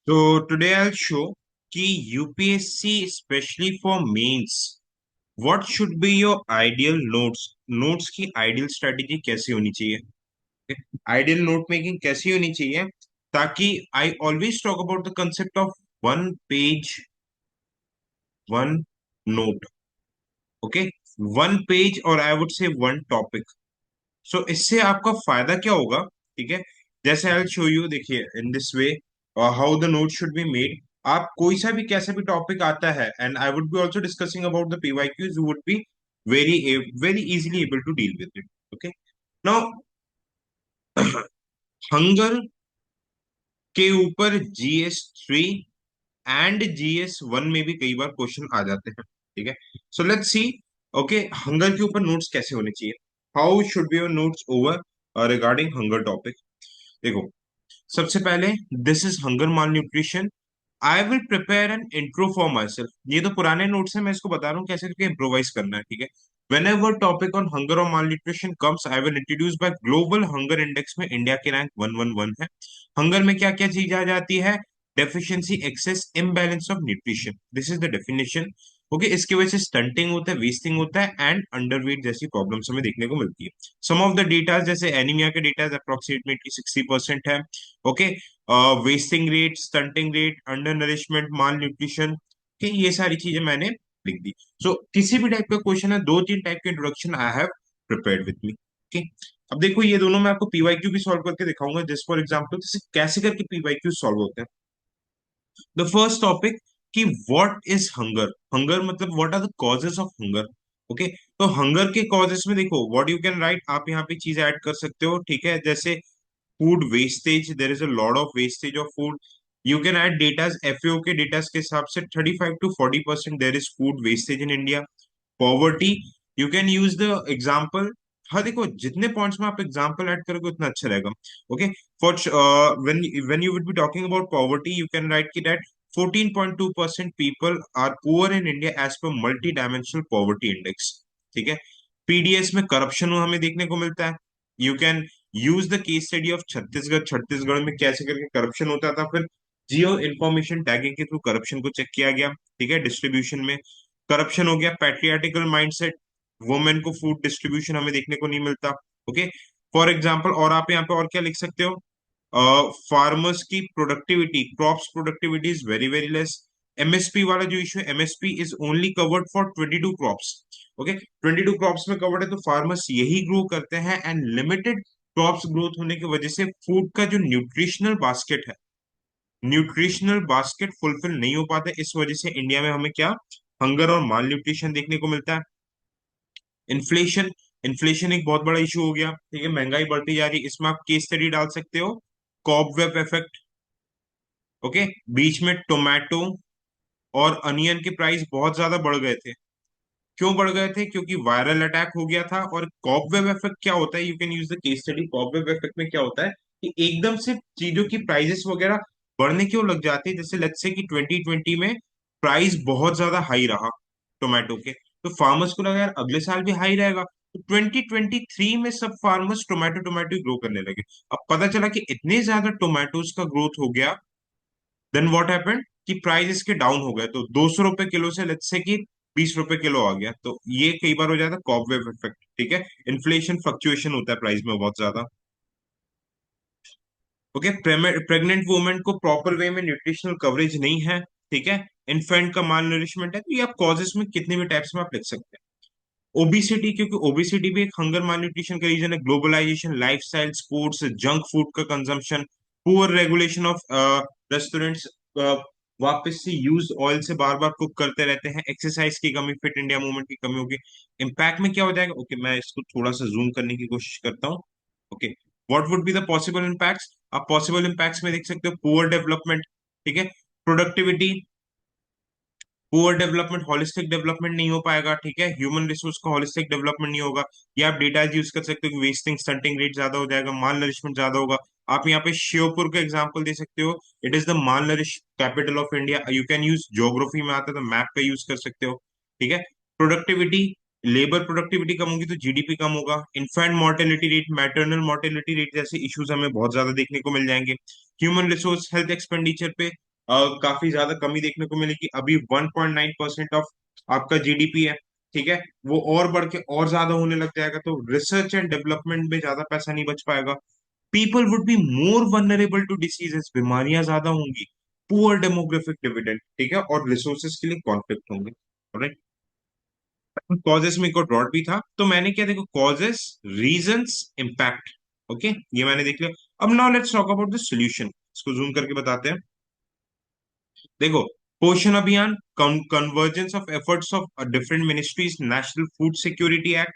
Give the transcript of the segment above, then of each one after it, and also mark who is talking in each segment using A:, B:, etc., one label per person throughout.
A: So today I'll show कि UPSC especially for mains what should be your ideal notes की ideal strategy कैसी होनी चाहिए, ideal note making कैसी होनी चाहिए ताकि I always talk about the concept of one page one note. Okay, one page और I would say one topic. So इससे आपका फायदा क्या होगा? ठीक है, जैसे आई विल शो यू. देखिए in this way how the note should be made. आप कोई सा भी कैसा भी टॉपिक आता है and I would be also discussing about the PYQs, you would be very very easily able to deal with it. Okay, now hunger के ऊपर GS 3 एंड GS 1 में भी कई बार क्वेश्चन आ जाते हैं. ठीक है, so let's see. Okay, hunger के ऊपर नोट्स कैसे होने चाहिए, how should be your notes over regarding hunger topic. देखो, सबसे पहले this is hunger mall nutrition. I will prepare an intro for my self. ये तो पुराने नोट्स है, मैं इसको बता रहा हूँ कैसे करके इम्प्रोवाइज करना है. ठीक है, whenever topic on hunger और malnutrition comes I will introduce by global hunger index में इंडिया की रैंक 111 है. हंगर में क्या क्या चीज आ जाती है? Deficiency, excess, imbalance of nutrition. This is the definition. Okay, इसकी वजह से स्टंटिंग होता है, वेस्टिंग होता है एंड अंडरवेट जैसी प्रॉब्लम्स हमें देखने को मिलती है. सम ऑफ द डेटा जैसे एनीमिया के डेटा अप्रोक्सीमेटली 60% है. Okay, wasting rate, stunting rate, undernourishment, malnutrition, ठीक, ये सारी चीजें मैंने लिख दी. सो किसी भी टाइप का क्वेश्चन है, दो तीन टाइप के introduction I have prepared with me. Okay, अब देखो ये दोनों मैं आपको पीवाईक्यू भी सॉल्व करके दिखाऊंगा. जस्ट फॉर एग्जांपल, जैसे कैसे करके पीवाईक्यू सॉल्व होते हैं. द फर्स्ट टॉपिक कि व्हाट इज हंगर. हंगर मतलब what are the causes of hunger. Okay, तो हंगर के कॉजेस में देखो व्हाट यू कैन राइट. आप यहाँ पे चीज ऐड कर सकते हो. ठीक है, जैसे food wastage, there is a lot of wastage of food. You can add datas, FAO के डेटाज के हिसाब से 35 to 40% there is food wastage in India. Poverty, you can use the example. हाँ देखो, जितने पॉइंट्स में आप एग्जाम्पल ऐड करोगे उतना अच्छा रहेगा. Okay, for when you would be talking about poverty, you can write की that 14.2% people are poor in India as per multidimensional poverty index. ठीक है, PDS में करप्शन हमें देखने को मिलता है. You can use the case study of Chhattisgarh. Chhattisgarh में कैसे करके करप्शन होता था, फिर जियो इंफॉर्मेशन टैगिंग के थ्रू करप्शन को चेक किया गया. ठीक है, डिस्ट्रीब्यूशन में करप्शन हो गया. पैट्रियाटिकल माइंडसेट, वुमेन को फूड डिस्ट्रीब्यूशन हमें देखने को नहीं मिलता. ओके, फॉर एग्जाम्पल, और आप यहाँ पे और क्या लिख सकते हो? फार्मर्स की productivity, crops productivity is very very less. MSP वाला जो इशू है, MSP is only covered for 22 crops. Okay, 22 crops में कवर्ड है, तो फार्मर्स यही ग्रो करते हैं एंड लिमिटेड क्रॉप्स ग्रोथ होने की वजह से फूड का जो न्यूट्रिशनल बास्केट फुलफिल नहीं हो पाता. इस वजह से इंडिया में हमें क्या, हंगर और माल न्यूट्रिशन देखने को मिलता है. इन्फ्लेशन, इन्फ्लेशन एक बहुत बड़ा इशू हो गया. ठीक है, महंगाई बढ़ती जा रही है. इसमें आप केस स्टडी डाल सकते हो, कॉबवेब इफेक्ट. ओके, बीच में टोमेटो और अनियन के प्राइस बहुत ज्यादा बढ़ गए थे. क्यों बढ़ गए थे? क्योंकि वायरल अटैक हो गया था. और कॉबवेब इफेक्ट क्या होता है, you can use the case study. Cobweb effect में क्या होता है कि एकदम से चीजों की प्राइसेस वगैरह बढ़ने क्यों लग जाती है. जैसे लेट्स से कि 2020 में प्राइस बहुत ज्यादा हाई रहा टोमेटो के, तो फार्मर्स को लगा यार अगले साल भी हाई रहेगा, तो 2023 में सब फार्मर्स टोमेटो टोमेटो ग्रो करने लगे. अब पता चला कि इतने ज्यादा टोमेटोज का ग्रोथ हो गया, देन व्हाट हैपेंड कि प्राइस इसके डाउन हो गए. तो 200 रुपए किलो से लेट्स से कि 20 रुपए किलो आ गया. तो ये कई बार हो जाता है कॉबवेव इफेक्ट. ठीक है, इन्फ्लेशन फ्लक्चुएशन होता है प्राइस में बहुत ज्यादा. ओके, प्रेग्नेंट वुमेन को प्रॉपर वे में न्यूट्रिशनल कवरेज नहीं है. ठीक है, इन्फेंट का माल नरिशमेंट है. तो ये आप कॉजेस में कितने भी टाइप्स में आप लिख सकते हैं. ओबिसिटी, क्योंकि ओबिसिटी भी एक हंगर माल न्यूट्रिशन का रीजन है. Globalisation, lifestyle, sports, junk food का consumption, poor regulation of restaurants, वापस से यूज ऑयल से बार बार कुक करते रहते हैं. एक्सरसाइज की कमी, फिट इंडिया मूवमेंट की कमी होगी. इम्पैक्ट में क्या हो जाएगा? ओके, मैं इसको थोड़ा सा जूम करने की कोशिश करता हूँ. Okay, what would be the possible impacts? आप पॉसिबल इम्पैक्ट्स में देख सकते हो पुअर डेवलपमेंट. ठीक है, productivity, poor development, holistic development नहीं हो पाएगा. ठीक है, ह्यूमन रिसोर्स का होलिस्टिक डेवलपमेंट नहीं होगा. या आप डेटा यूज कर सकते हो कि वेस्टिंग, स्टंटिंग रेट ज्यादा हो जाएगा, माल नरिशमेंट ज्यादा होगा. आप यहाँ पे श्योपुर का एग्जांपल दे सकते हो. It is the mall nourish capital of India. You can use, geography में आता है तो मैप का यूज कर सकते हो. ठीक है, प्रोडक्टिविटी, लेबर प्रोडक्टिविटी कम होगी तो GDP कम होगा. Infant mortality rate, maternal mortality rate जैसे इश्यूज हमें बहुत ज्यादा देखने को मिल जाएंगे. ह्यूमन रिसोर्स हेल्थ एक्सपेंडिचर पे काफी ज्यादा कमी देखने को मिलेगी। अभी 1.9% ऑफ आपका जीडीपी है, ठीक है, वो और बढ़ के और ज्यादा होने लग जाएगा, तो रिसर्च एंड डेवलपमेंट में ज्यादा पैसा नहीं बच पाएगा। People would be more vulnerable to diseases, बीमारियां ज्यादा होंगी। पुअर डेमोग्राफिक डिविडेंड, ठीक है, और रिसोर्सेज के लिए कॉन्फ्लिक्ट होंगे। राइट। कॉजेस में को ड्रॉट भी था, तो मैंने क्या देखो, कॉजेस, रीजंस, इम्पैक्ट। ओके, ये मैंने देख लिया। अब now let's talk about the solution. इसको जूम करके बताते हैं। देखो, Poshan Abhiyan, convergence of efforts of different ministries, national food security act,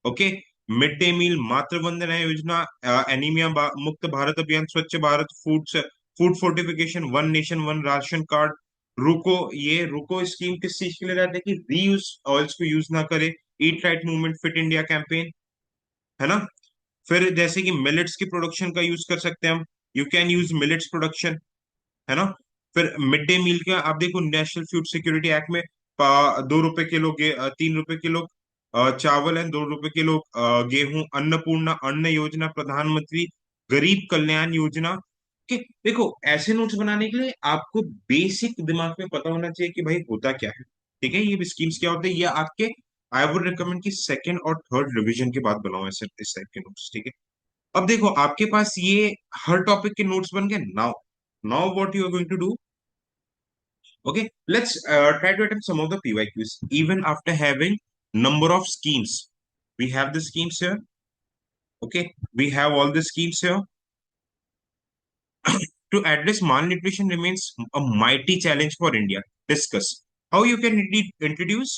A: okay, mid day meal, Matru Vandana Yojana, anaemia Mukt Bharat Abhiyan, Swachh Bharat, food fortification, one nation one ration card, रुको, ये रुको स्कीम किस चीज के लिए रहता है कि रीयूज ऑयल्स को यूज ना करे, eat right movement, fit India campaign, है ना। फिर जैसे कि मिलेट्स की प्रोडक्शन का यूज कर सकते हैं हम, you can use millets production, है ना। फिर मिड डे मील का आप देखो, नेशनल फूड सिक्योरिटी एक्ट में 2 रुपए किलो 3 रुपए किलो चावल एंड 2 रुपए किलो गेहूं, अन्नपूर्णा अन्न योजना, प्रधानमंत्री गरीब कल्याण योजना के। देखो, ऐसे नोट्स बनाने के लिए आपको बेसिक दिमाग में पता होना चाहिए कि भाई होता क्या है, ठीक है, ये स्कीम्स क्या होते हैं, ये आपके, आई वुड रिकमेंड कि सेकंड और थर्ड रिवीजन के बाद बनाओ ऐसे इस टाइप के नोट्स, ठीक है। अब देखो, आपके पास ये हर टॉपिक के नोट्स बन गए। Now now what you are going to do, okay, let's try to attempt some of the PYQs even after having number of schemes. We have the schemes here, okay, we have all the schemes here. To address malnutrition remains a mighty challenge for India. Discuss how you can introduce.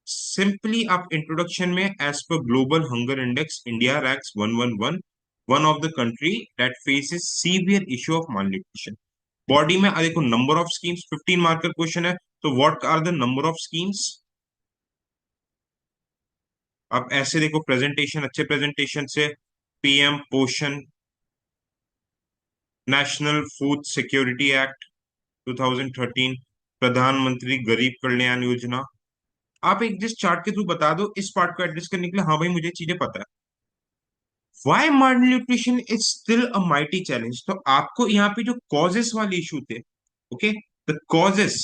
A: Simply up introduction में, as per global hunger index, India ranks 111, one of the country that faces severe issue of malnutrition. Body में देखो, number of schemes 15 marker question है, तो what are the number of schemes. आप ऐसे देखो, presentation, अच्छे presentation से, PM पोषण, नेशनल फूड सिक्योरिटी एक्ट 2013, प्रधानमंत्री गरीब कल्याण योजना। आप एक जिस चार्ट के थ्रू बता दो इस पार्ट को एड्रेस करने के लिए, हाँ भाई मुझे चीजें पता है। Why malnutrition is still a mighty challenge, तो आपको यहाँ पे जो कॉजेस वाले इशू थे, ओके, द कॉजेस,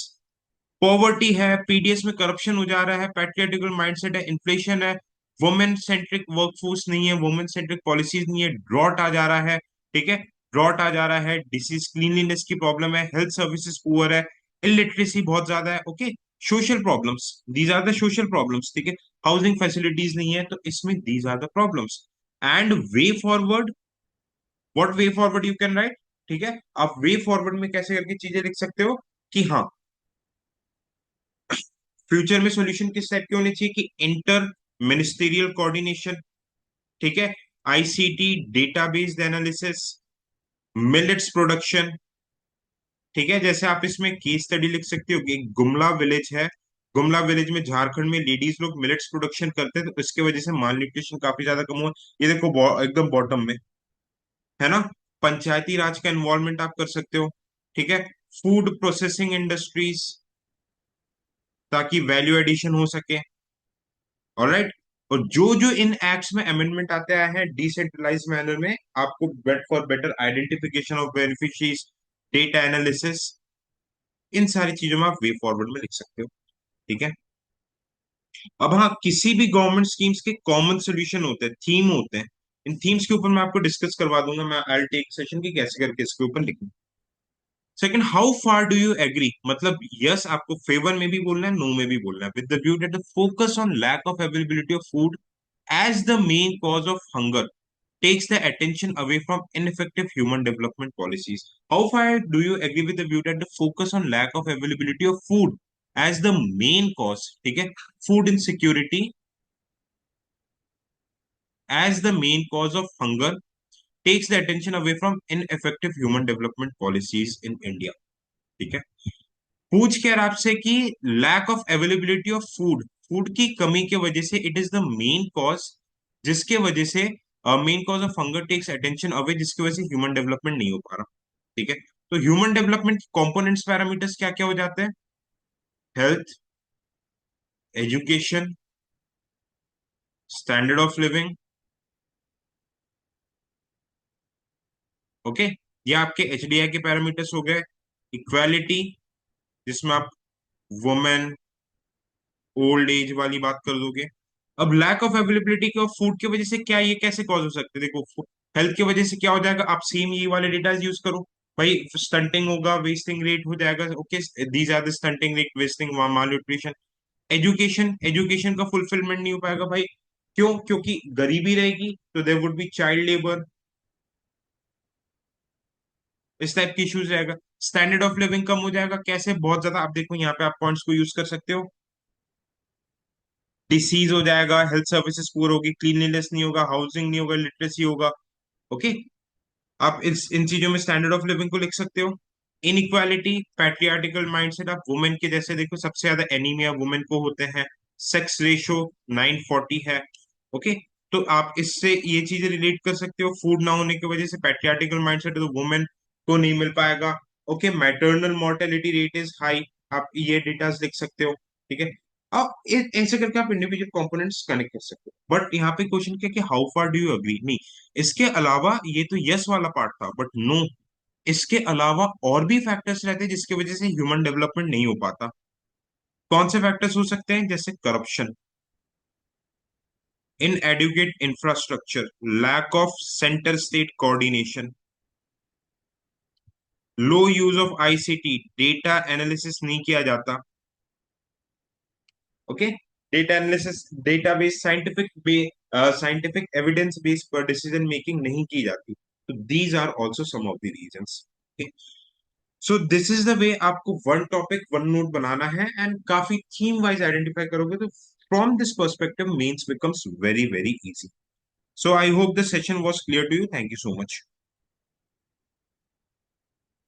A: पॉवर्टी है, पीडीएस में करप्शन हो जा रहा है, पैट्रियटिकल माइंडसेट है, इन्फ्लेशन है, वुमेन सेंट्रिक वर्कफोर्स नहीं है, वुमेन सेंट्रिक पॉलिसीज नहीं है, ड्रॉट आ जा रहा है, ठीक है, ड्रॉट आ जा रहा है, डिसीज, क्लीनलीनेस की प्रॉब्लम है, हेल्थ सर्विसेज पुअर है, इलिटरेसी बहुत ज्यादा है, okay, social problems, these are the social problems, ठीक है, हाउसिंग फैसिलिटीज नहीं है, तो इसमें these are the problems. And way forward, what way forward you can write, ठीक है, आप वे फॉरवर्ड में कैसे करके चीजें लिख सकते हो कि हाँ, फ्यूचर में सॉल्यूशन किस टाइप के होने चाहिए कि इंटर मिनिस्टेरियल कोऑर्डिनेशन, ठीक है, आईसीटी, डेटाबेस्ड एनालिसिस, मिलेट्स प्रोडक्शन, ठीक है, जैसे आप इसमें केस स्टडी लिख सकते हो कि एक गुमला विलेज है, गुमला विलेज में झारखंड में लेडीज लोग मिलेट्स प्रोडक्शन करते हैं, तो इसके वजह से माल न्यूट्रिशन काफी ज्यादा कम हुआ। ये देखो, एकदम बॉटम में है ना। पंचायती राज का इन्वॉल्वमेंट आप कर सकते हो, ठीक है, फूड प्रोसेसिंग इंडस्ट्रीज, ताकि वैल्यू एडिशन हो सके, ऑलराइट। और जो जो इन एक्ट्स में अमेंडमेंट आते आए हैं डिसेंट्रलाइज मैनर में, आपको for better identification of beneficiaries, data analysis, इन सारी चीजों में आप वे फॉरवर्ड में लिख सकते हो, ठीक है। अब हाँ, किसी भी गवर्नमेंट स्कीम्स के कॉमन सोल्यूशन होते हैं, थीम होते हैं, इन थीम्स के ऊपर मैं आपको डिस्कस करवा दूंगा, मैं आई टेक सेशन की कैसे करके इसके ऊपर लिखूं। Second, how far do you agree, मतलब यस आपको फेवर में भी बोलना है, नो में भी बोलना है, with the view that the focus on lack of availability of food as the main cause of hunger takes the attention away from ineffective human development policies. How far do you agree with the view that the focus on lack of availability of food as the main cause, ठीक है, food insecurity as the main cause of hunger takes the attention away from ineffective human development policies in India, ठीक है। पूछ के आपसे कि lack of availability of food, food की कमी के वजह से it is the main cause, जिसके वजह से main cause of hunger takes attention away, जिसकी वजह से ह्यूमन डेवलपमेंट नहीं हो पा रहा, ठीक है। तो ह्यूमन डेवलपमेंट कंपोनेंट्स पैरामीटर्स क्या क्या हो जाते हैं, health, education, standard of living, okay, ये आपके एचडीआई के पैरामीटर्स हो गए, इक्वालिटी, जिसमें आप वुमेन ओल्ड एज वाली बात कर दोगे। अब lack of availability of food की वजह से क्या, ये कैसे कॉज हो सकते हैं? देखो, हेल्थ की वजह से क्या हो जाएगा, आप सेम ये वाले डेटा यूज करो भाई, स्टंटिंग होगा, वेस्टिंग रेट हो जाएगा। Okay, these are the stunting rate, wasting, malnutrition. Education, education का फुलफिलमेंट नहीं हो पाएगा भाई। क्यों? क्योंकि गरीबी रहेगी तो there would be child labour, इस टाइप की इश्यूज रहेगा। स्टैंडर्ड ऑफ लिविंग कम हो जाएगा, कैसे? बहुत ज्यादा, आप देखो यहाँ पे आप पॉइंट्स को यूज कर सकते हो। डिसीज हो जाएगा, हेल्थ सर्विसेज पुअर होगी, क्लीनलीनेस नहीं होगा, हाउसिंग नहीं होगा, लिटरेसी होगा। ओके, आप इस इन चीजों में स्टैंडर्ड ऑफ लिविंग को लिख सकते हो। इनइक्वालिटी, पैट्रियार्टिकल माइंडसेट, आप वुमेन के जैसे देखो सबसे ज्यादा एनीमिया वुमेन को होते हैं। सेक्स रेशो 940 है। ओके, तो आप इससे ये चीजें रिलेट कर सकते हो, फूड ना होने की वजह से पैट्रियार्टिकल माइंडसेट है तो वुमेन को नहीं मिल पाएगा। Okay, maternal mortality rate is high, आप ये डेटास लिख सकते हो। ठीक है, अब ऐसे करके आप इंडिविजुअल कंपोनेंट्स कनेक्ट कर सकते हो। बट यहाँ पे क्वेश्चन क्या कि how far do you agree? नहीं, इसके अलावा ये तो यस वाला पार्ट था, बट नो, इसके अलावा और भी फैक्टर्स रहते हैं जिसकी वजह से ह्यूमन डेवलपमेंट नहीं हो पाता। कौन से फैक्टर्स हो सकते हैं? जैसे corruption, inadequate infrastructure, lack of centre state coordination, low use of ICT, data analysis नहीं किया जाता। ओके, data analysis, database, scientific evidence based पर डिसीजन मेकिंग नहीं की जाती। तो these are also some of the reasons. So this is the way आपको वन टॉपिक वन नोट बनाना है, एंड काफी थीम वाइज आइडेंटिफाई करोगे तो from this perspective mains becomes very very easy. So I hope the session was clear to you. Thank you so much.